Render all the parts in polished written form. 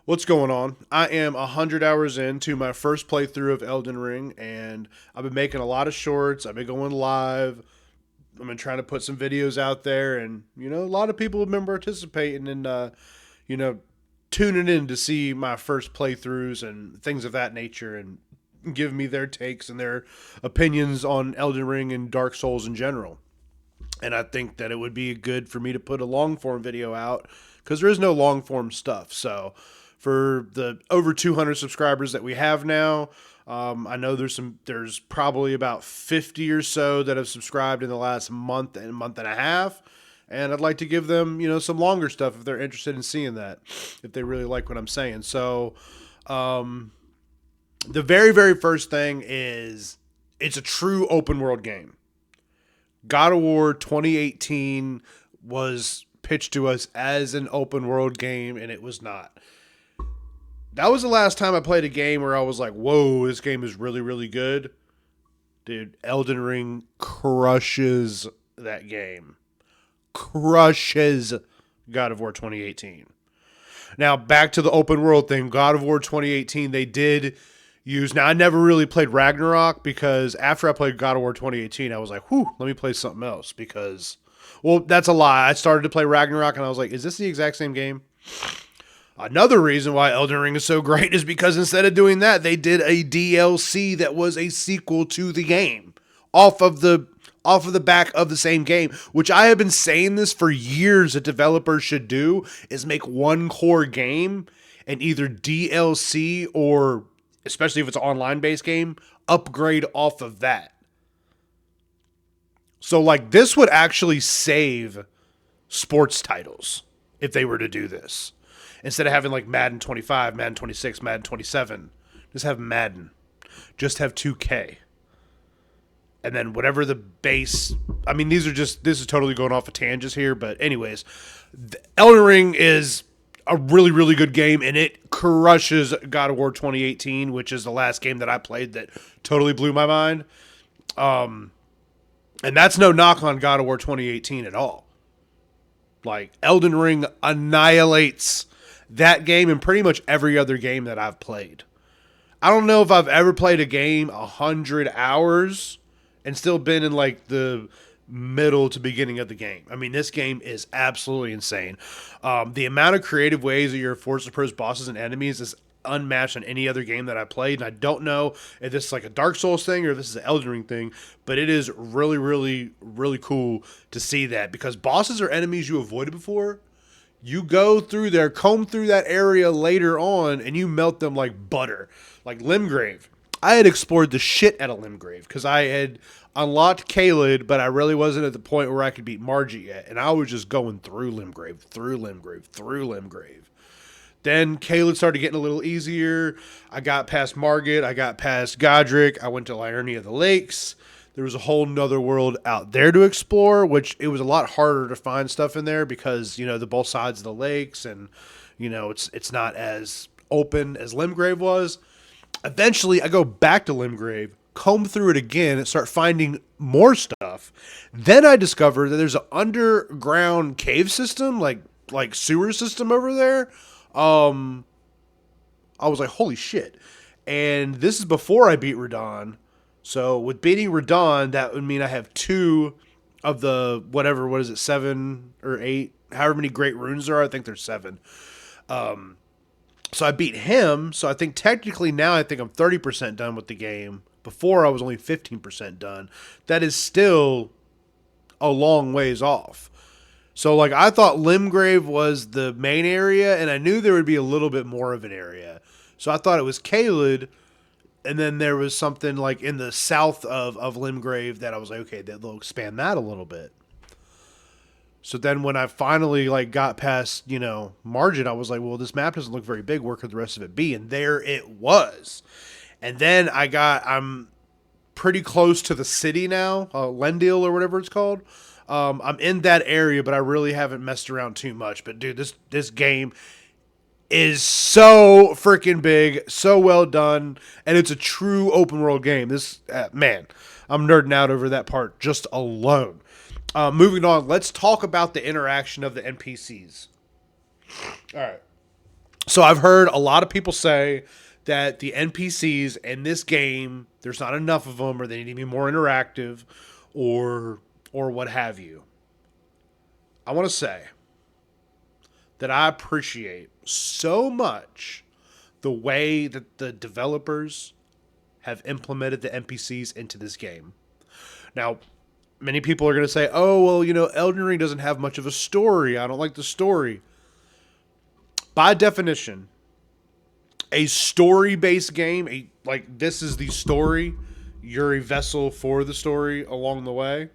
What's going on? I am 100 hours into my first playthrough of Elden Ring, and I've been making a lot of shorts. I've been going live. I've been trying to put some videos out there, and, a lot of people have been participating and, you know, tuning in to see my first playthroughs and things of that nature and give me their takes and their opinions on Elden Ring and Dark Souls in general. And I think that it would be good for me to put a long form video out because there is no long form stuff. So for the over 200 subscribers that we have now, I know there's probably about 50 or so that have subscribed in the last month and a half. And I'd like to give them, some longer stuff if they're interested in seeing that, if they really like what I'm saying. So, the very, very first thing is it's a true open world game. God of War 2018 was pitched to us as an open world game, and it was not. That was the last time I played a game where I was like, whoa, this game is really, really good. Dude, Elden Ring crushes that game. Crushes God of War 2018. Now, back to the open world thing. God of War 2018, they did use. Now, I never really played Ragnarok because after I played God of War 2018, I was like, whew, let me play something else because, well, that's a lie. I started to play Ragnarok and I was like, is this the exact same game? Another reason why Elden Ring is so great is because instead of doing that, they did a DLC that was a sequel to the game off of the back of the same game, which I have been saying this for years that developers should do is make one core game and either DLC or, especially if it's an online based game, upgrade off of that. So like this would actually save sports titles if they were to do this. Instead of having like Madden 25, Madden 26, Madden 27, just have Madden. Just have 2K. And then whatever the base, I mean, this is totally going off of tangents here, but anyways, Elden Ring is a really, really good game, and it crushes God of War 2018, which is the last game that I played that totally blew my mind. And that's no knock on God of War 2018 at all. Like, Elden Ring annihilates that game and pretty much every other game that I've played. I don't know if I've ever played a game 100 hours and still been in like the middle to beginning of the game. I mean, this game is absolutely insane. The amount of creative ways that you're forced to approach bosses and enemies is unmatched on any other game that I played. And I don't know if this is like a Dark Souls thing or if this is an Elden Ring thing, but it is really, really, really cool to see that because bosses or enemies you avoided before, you go through there, comb through that area later on, and you melt them like butter. Like Limgrave. I had explored the shit out of Limgrave because I had unlocked Caelid, but I really wasn't at the point where I could beat Margit yet. And I was just going through Limgrave, through Limgrave, through Limgrave. Then Caelid started getting a little easier. I got past Margit. I got past Godric. I went to Liurnia of the Lakes. There was a whole nother world out there to explore, which it was a lot harder to find stuff in there because, the both sides of the lakes and, it's not as open as Limgrave was. Eventually, I go back to Limgrave, comb through it again, and start finding more stuff. Then I discover that there's an underground cave system, like sewer system over there. I was like, holy shit. And this is before I beat Radon. So with beating Radon, that would mean I have two of the whatever, what is it, 7 or 8, however many great runes there are. I think there's 7. So I beat him. So I think technically now I think I'm 30% done with the game. Before I was only 15% done. That is still a long ways off. So like I thought Limgrave was the main area and I knew there would be a little bit more of an area. So I thought it was Caelid and then there was something like in the south of Limgrave that I was like, okay, they'll expand that a little bit. So then when I finally like got past, Margin, I was like, well, this map doesn't look very big. Where could the rest of it be? And there it was. And then I'm pretty close to the city now, Lendil or whatever it's called. I'm in that area, but I really haven't messed around too much. But dude, this game is so freaking big, so well done, and it's a true open world game. This man, I'm nerding out over that part just alone. Moving on, let's talk about the interaction of the NPCs. All right. So I've heard a lot of people say that the NPCs in this game, there's not enough of them, or they need to be more interactive, or what have you. I want to say that I appreciate so much the way that the developers have implemented the NPCs into this game. Now, many people are going to say, "Oh, well, Elden Ring doesn't have much of a story. I don't like the story." By definition, a story-based game, like this is the story, you're a vessel for the story along the way.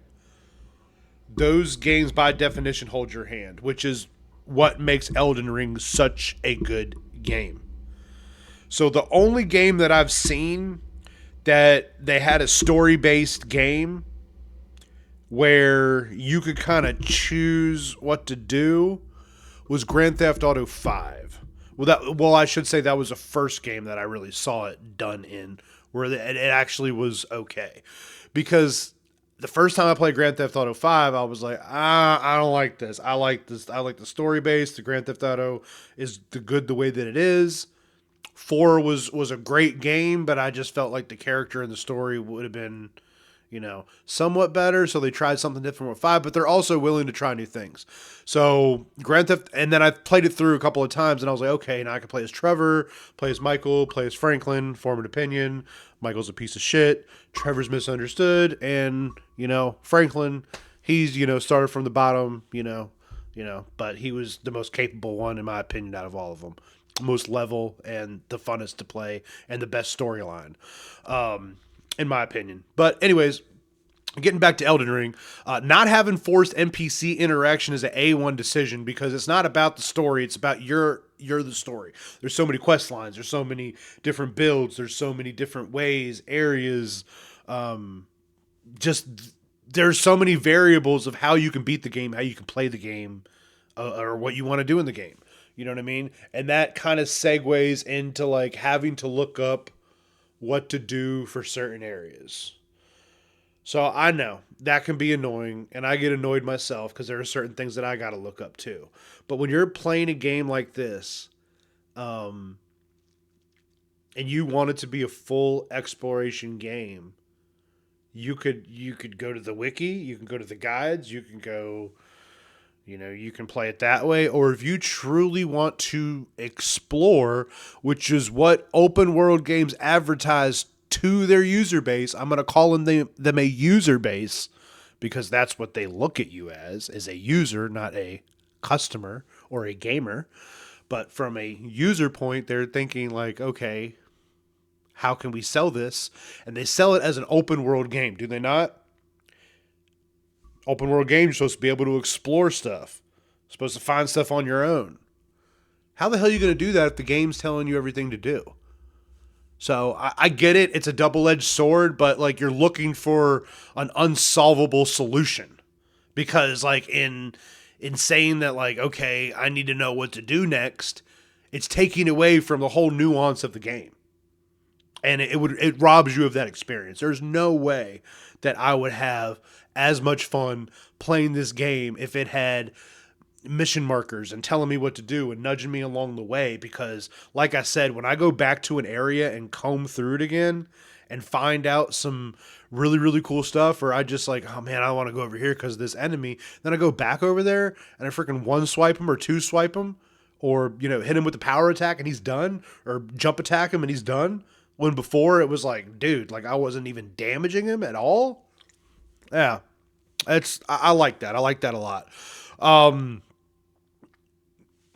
Those games by definition hold your hand, which is what makes Elden Ring such a good game. So the only game that I've seen that they had a story-based game where you could kind of choose what to do was Grand Theft Auto 5. Well, I should say that was the first game that I really saw it done in, where it actually was okay. Because the first time I played Grand Theft Auto 5, I was like, I don't like this. I like this. I like the story base. The Grand Theft Auto is the way that it is. 4 was a great game, but I just felt like the character and the story would have been, somewhat better. So they tried something different with 5, but they're also willing to try new things. So Grand Theft, and then I played it through a couple of times, and I was like, okay, now I can play as Trevor, play as Michael, play as Franklin, form an opinion. Michael's a piece of shit. Trevor's misunderstood, and Franklin, he's started from the bottom, but he was the most capable one in my opinion out of all of them. Most level and the funnest to play and the best storyline, in my opinion. But anyways, getting back to Elden Ring, not having forced NPC interaction is an A1 decision because it's not about the story. It's about you're the story. There's so many quest lines. There's so many different builds. There's so many different ways, areas. Just there's so many variables of how you can beat the game, how you can play the game, or what you want to do in the game. You know what I mean? And that kind of segues into like having to look up what to do for certain areas. So I know that can be annoying, and I get annoyed myself because there are certain things that I got to look up too. But when you're playing a game like this, and you want it to be a full exploration game, you could go to the wiki, you can go to the guides, you can go, you can play it that way. Or if you truly want to explore, which is what open world games advertise to their user base, I'm going to call them a user base because that's what they look at you as a user, not a customer or a gamer. But from a user point, they're thinking like, okay, how can we sell this? And they sell it as an open world game, do they not? Open world game, you're supposed to be able to explore stuff. You're supposed to find stuff on your own. How the hell are you going to do that if the game's telling you everything to do? So I get it. It's a double-edged sword, but like you're looking for an unsolvable solution. Because like in saying that like, okay, I need to know what to do next, it's taking away from the whole nuance of the game. And it robs you of that experience. There's no way that I would have as much fun playing this game if it had mission markers and telling me what to do and nudging me along the way. Because like I said, when I go back to an area and comb through it again and find out some really, really cool stuff, or I just like, oh man, I want to go over here because of this enemy. Then I go back over there and I freaking one swipe him or two swipe him, or, hit him with the power attack and he's done, or jump attack him and he's done. When before it was like, dude, like I wasn't even damaging him at all. Yeah, I like that. I like that a lot.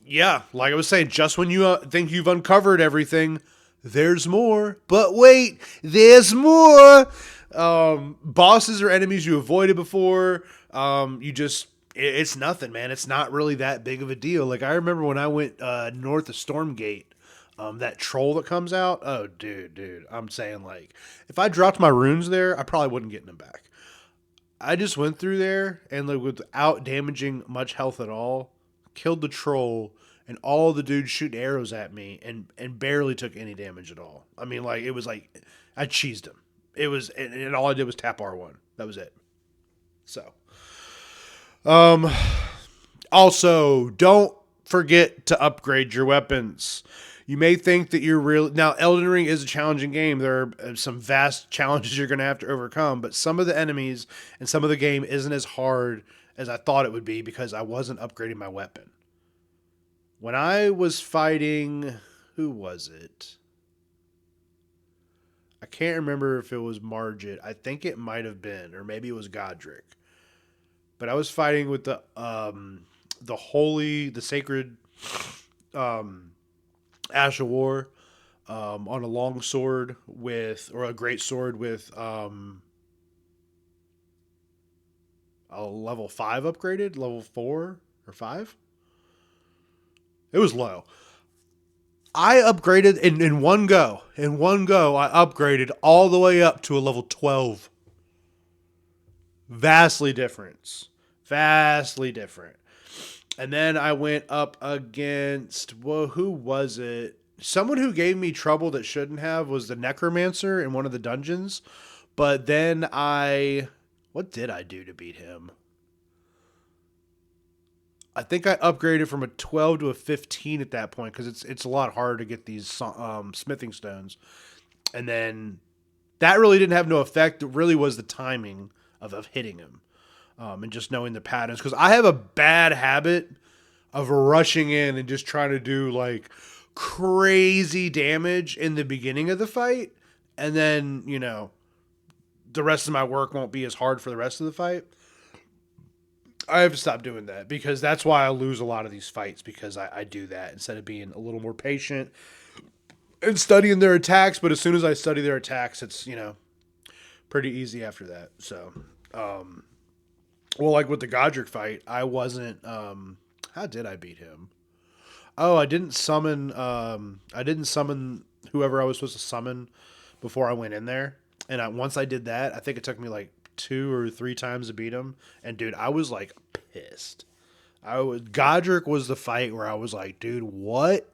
Yeah, like I was saying, just when you think you've uncovered everything, there's more. But wait, there's more. Bosses or enemies you avoided before. It's nothing, man. It's not really that big of a deal. Like I remember when I went north of Stormgate. That troll that comes out, oh, dude, I'm saying, like, if I dropped my runes there, I probably wouldn't get them back. I just went through there, and, like, without damaging much health at all, killed the troll, and all the dudes shooting arrows at me, and barely took any damage at all. I mean, like, it was like, I cheesed him. It was, and all I did was tap R1. That was it. So, also, don't forget to upgrade your weapons. You may think that you're real. Now, Elden Ring is a challenging game. There are some vast challenges you're going to have to overcome, but some of the enemies and some of the game isn't as hard as I thought it would be because I wasn't upgrading my weapon. When I was fighting, who was it? I can't remember if it was Margit. I think it might have been, or maybe it was Godric. But I was fighting with the sacred Ash of War on a long sword with, or a great sword with a level 5 upgraded, level 4 or 5. It was low. I upgraded in one go. In one go, I upgraded all the way up to a level 12. Vastly different. Vastly different. And then I went up against, well, who was it? Someone who gave me trouble that shouldn't have was the Necromancer in one of the dungeons. But then what did I do to beat him? I think I upgraded from a 12 to a 15 at that point because it's a lot harder to get these smithing stones. And then that really didn't have no effect. It really was the timing of hitting him and just knowing the patterns. Because I have a bad habit of rushing in and just trying to do like crazy damage in the beginning of the fight. And then, the rest of my work won't be as hard for the rest of the fight. I have to stop doing that because that's why I lose a lot of these fights because I do that instead of being a little more patient and studying their attacks. But as soon as I study their attacks, it's, pretty easy after that. So, well, like with the Godric fight, I wasn't, how did I beat him? Oh, I didn't summon whoever I was supposed to summon before I went in there. And once I did that, I think it took me like 2 or 3 times to beat him. And dude, I was like pissed. Godric was the fight where I was like, dude, what?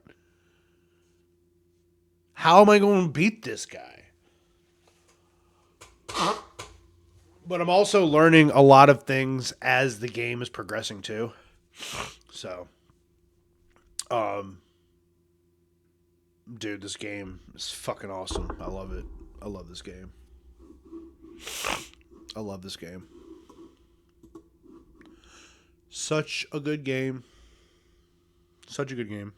How am I going to beat this guy? But I'm also learning a lot of things as the game is progressing too. So, dude, this game is fucking awesome. I love it. I love this game. I love this game. Such a good game. Such a good game.